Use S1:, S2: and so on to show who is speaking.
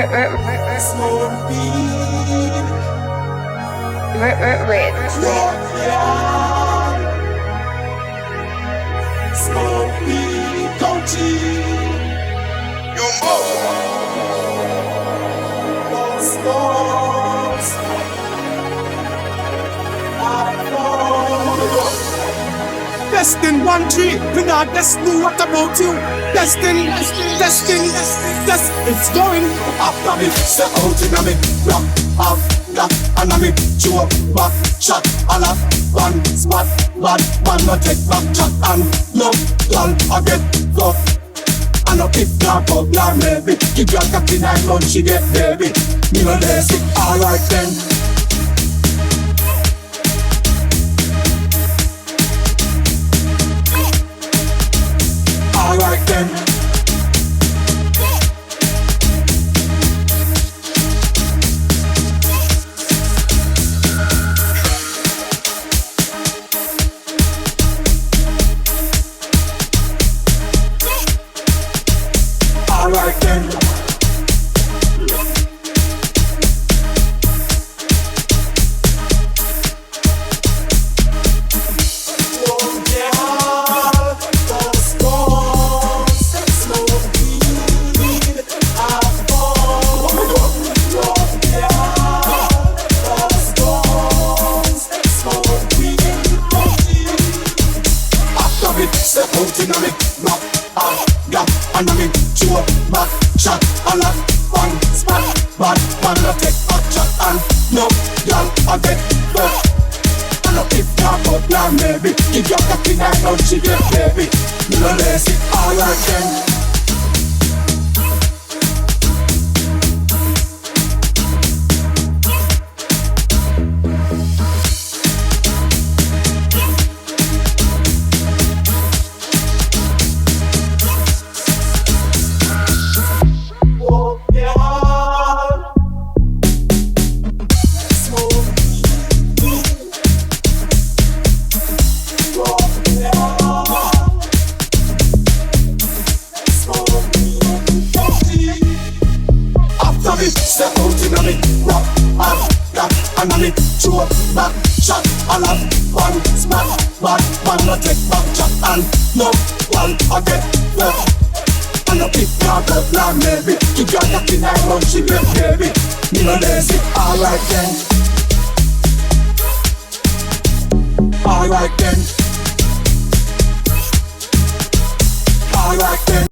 S1: Smoke weed.
S2: Red.
S1: Smoke weed, Gucci. Destin 1-3, we not destiny, what about you? Destin, it's going after me. Step out in a me, rock, off, black, and a me, chew up, back, shot, a lot, one, spot, bad, man, no take back, chat, and love, girl, I get fuck. I no keep your pop, your maybe, keep your cocky 9 months, she get baby. Me no lazy, alright then. Alright then. Alright then. Step out in a me, rock, yeah, and a me, chew up, back, shot, a lot, one, spot, bad, man, no take back, shot, and no, y'all, I get back. And no if y'all put y'all maybe, give your cocky 9 months, she get baby. You no lazy, alright then. Step out in a me, rock, that, and a me, chew up, back, shot, a lot, one, spot, bad, man, no take back, chat, and no, one, I get fuck. And no keep your cup, now maybe, keep your cocky 9 months, she get baby. Me no lazy, alright then. Alright then. Alright then.